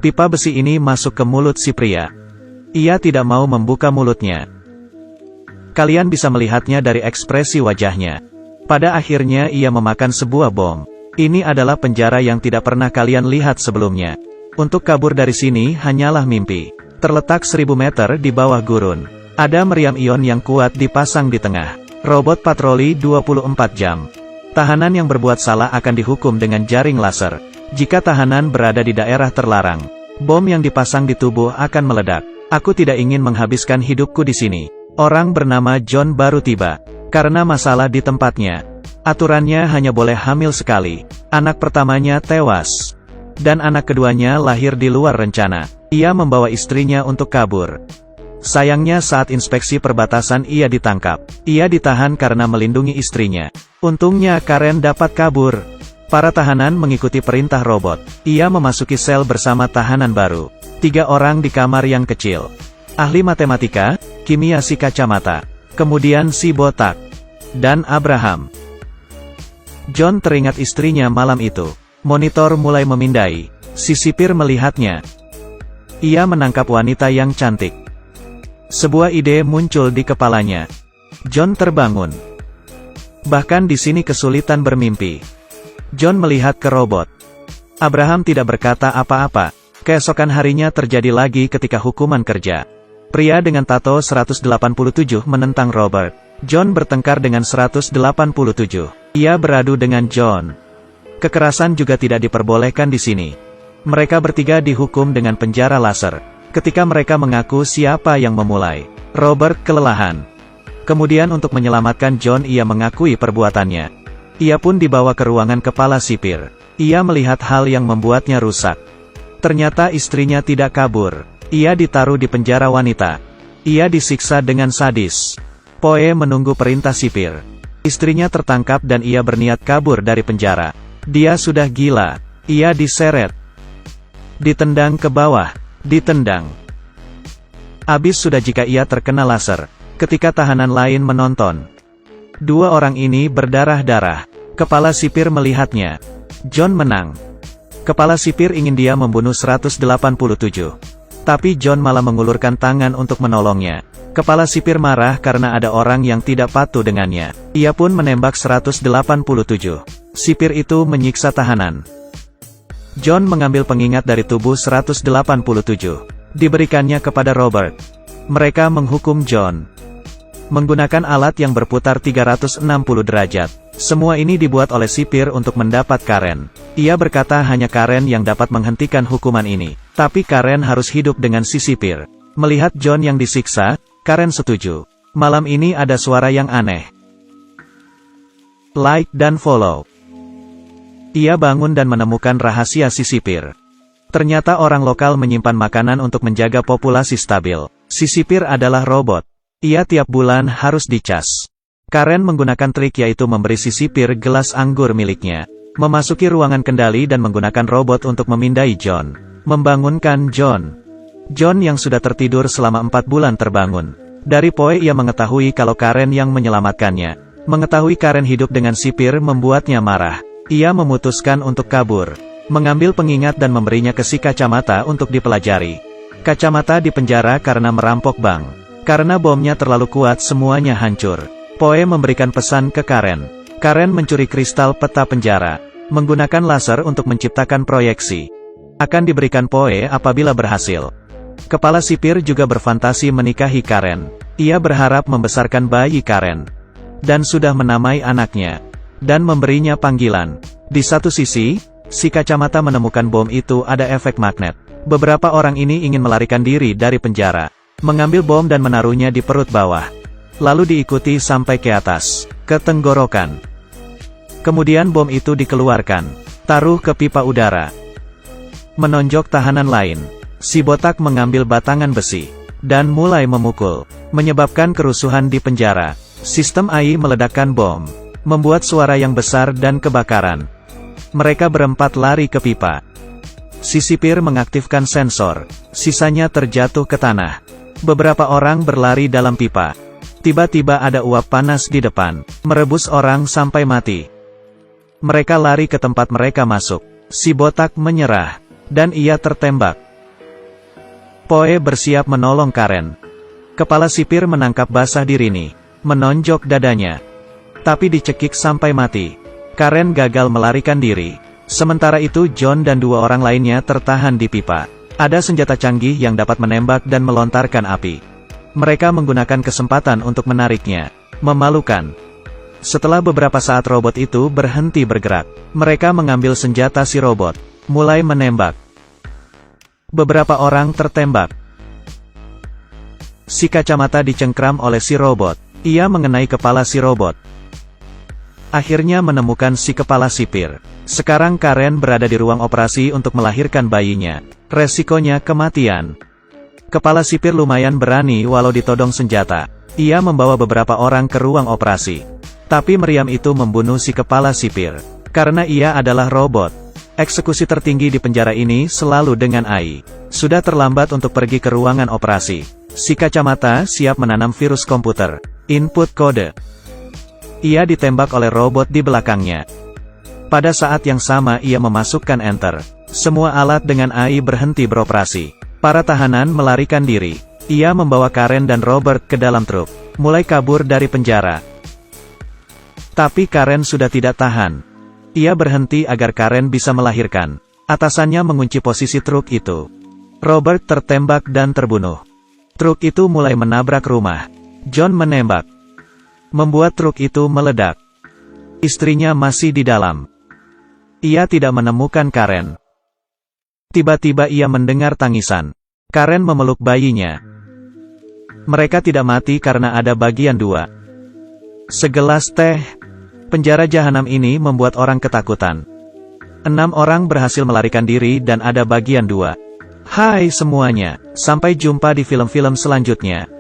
Pipa besi ini masuk ke mulut si pria. Ia tidak mau membuka mulutnya. Kalian bisa melihatnya dari ekspresi wajahnya. Pada akhirnya ia memakan sebuah bom. Ini adalah penjara yang tidak pernah kalian lihat sebelumnya. Untuk kabur dari sini hanyalah mimpi. Terletak 1000 meter di bawah gurun. Ada meriam ion yang kuat dipasang di tengah. Robot patroli 24 jam. Tahanan yang berbuat salah akan dihukum dengan jaring laser. Jika tahanan berada di daerah terlarang, bom yang dipasang di tubuh akan meledak. Aku tidak ingin menghabiskan hidupku di sini. Orang bernama John baru tiba. Karena masalah di tempatnya. Aturannya hanya boleh hamil sekali. Anak pertamanya tewas. Dan anak keduanya lahir di luar rencana. Ia membawa istrinya untuk kabur. Sayangnya saat inspeksi perbatasan ia ditangkap. Ia ditahan karena melindungi istrinya. Untungnya Karen dapat kabur. Para tahanan mengikuti perintah robot. Ia memasuki sel bersama tahanan baru. 3 orang di kamar yang kecil. Ahli matematika, kimia si kacamata. Kemudian si botak. Dan Abraham. John teringat istrinya malam itu. Monitor mulai memindai. Si sipir melihatnya. Ia menangkap wanita yang cantik. Sebuah ide muncul di kepalanya. John terbangun. Bahkan di sini kesulitan bermimpi. John melihat ke robot. Abraham tidak berkata apa-apa. Keesokan harinya terjadi lagi ketika hukuman kerja. Pria dengan tato 187 menentang Robert. John bertengkar dengan 187. Ia beradu dengan John. Kekerasan juga tidak diperbolehkan di sini. Mereka bertiga dihukum dengan penjara laser. Ketika mereka mengaku siapa yang memulai, Robert kelelahan. Kemudian untuk menyelamatkan John ia mengakui perbuatannya. Ia pun dibawa ke ruangan kepala sipir. Ia melihat hal yang membuatnya rusak. Ternyata istrinya tidak kabur. Ia ditaruh di penjara wanita. Ia disiksa dengan sadis. Poe menunggu perintah sipir. Istrinya tertangkap dan ia berniat kabur dari penjara. Dia sudah gila. Ia diseret. Ditendang ke bawah. Ditendang. Abis sudah jika ia terkena laser. Ketika tahanan lain menonton. 2 orang ini berdarah-darah. Kepala sipir melihatnya. John menang. Kepala sipir ingin dia membunuh 187. Tapi John malah mengulurkan tangan untuk menolongnya. Kepala sipir marah karena ada orang yang tidak patuh dengannya. Ia pun menembak 187. Sipir itu menyiksa tahanan. John mengambil pengingat dari tubuh 187. Diberikannya kepada Robert. Mereka menghukum John. Menggunakan alat yang berputar 360 derajat. Semua ini dibuat oleh sipir untuk mendapat Karen. Ia berkata hanya Karen yang dapat menghentikan hukuman ini. Tapi Karen harus hidup dengan si sipir. Melihat John yang disiksa, Karen setuju. Malam ini ada suara yang aneh. Like dan follow. Ia bangun dan menemukan rahasia si sipir. Ternyata orang lokal menyimpan makanan untuk menjaga populasi stabil. Si sipir adalah robot. Ia tiap bulan harus dicas. Karen menggunakan trik yaitu memberi si sipir gelas anggur miliknya. Memasuki ruangan kendali dan menggunakan robot untuk memindai John. Membangunkan John. John yang sudah tertidur selama 4 bulan terbangun. Dari Poe ia mengetahui kalau Karen yang menyelamatkannya. Mengetahui Karen hidup dengan sipir membuatnya marah. Ia memutuskan untuk kabur. Mengambil pengingat dan memberinya ke si kacamata untuk dipelajari. Kacamata dipenjara karena merampok bank. Karena bomnya terlalu kuat semuanya hancur. Poe memberikan pesan ke Karen. Karen mencuri kristal peta penjara. Menggunakan laser untuk menciptakan proyeksi. Akan diberikan Poe apabila berhasil. Kepala sipir juga berfantasi menikahi Karen. Ia berharap membesarkan bayi Karen. Dan sudah menamai anaknya. Dan memberinya panggilan. Di satu sisi, si kacamata menemukan bom itu ada efek magnet. Beberapa orang ini ingin melarikan diri dari penjara. Mengambil bom dan menaruhnya di perut bawah. Lalu diikuti sampai ke atas, ke tenggorokan. Kemudian bom itu dikeluarkan. Taruh ke pipa udara. Menonjok tahanan lain. Si botak mengambil batangan besi. Dan mulai memukul. Menyebabkan kerusuhan di penjara. Sistem AI meledakkan bom. Membuat suara yang besar dan kebakaran. Mereka berempat lari ke pipa. Si sipir mengaktifkan sensor. Sisanya terjatuh ke tanah. Beberapa orang berlari dalam pipa. Tiba-tiba ada uap panas di depan. Merebus orang sampai mati. Mereka lari ke tempat mereka masuk. Si botak menyerah. Dan ia tertembak. Poe bersiap menolong Karen. Kepala sipir menangkap basah di Rini, menonjok dadanya. Tapi dicekik sampai mati. Karen gagal melarikan diri. Sementara itu John dan 2 orang lainnya tertahan di pipa. Ada senjata canggih yang dapat menembak dan melontarkan api. Mereka menggunakan kesempatan untuk menariknya. Memalukan. Setelah beberapa saat robot itu berhenti bergerak, mereka mengambil senjata si robot, mulai menembak. Beberapa orang tertembak. Si kacamata dicengkram oleh si robot. Ia mengenai kepala si robot. Akhirnya menemukan si kepala sipir. Sekarang Karen berada di ruang operasi untuk melahirkan bayinya. Resikonya kematian. Kepala sipir lumayan berani walau ditodong senjata. Ia membawa beberapa orang ke ruang operasi. Tapi meriam itu membunuh si kepala sipir. Karena ia adalah robot. Eksekusi tertinggi di penjara ini selalu dengan AI. Sudah terlambat untuk pergi ke ruangan operasi. Si kacamata siap menanam virus komputer. Input kode. Ia ditembak oleh robot di belakangnya. Pada saat yang sama ia memasukkan enter. Semua alat dengan AI berhenti beroperasi. Para tahanan melarikan diri. Ia membawa Karen dan Robert ke dalam truk. Mulai kabur dari penjara. Tapi Karen sudah tidak tahan. Ia berhenti agar Karen bisa melahirkan. Atasannya mengunci posisi truk itu. Robert tertembak dan terbunuh. Truk itu mulai menabrak rumah. John menembak. Membuat truk itu meledak. Istrinya masih di dalam. Ia tidak menemukan Karen. Tiba-tiba ia mendengar tangisan. Karen memeluk bayinya. Mereka tidak mati karena ada bagian 2. Segelas teh. Penjara jahanam ini membuat orang ketakutan. 6 orang berhasil melarikan diri dan ada bagian 2. Hai semuanya, sampai jumpa di film-film selanjutnya.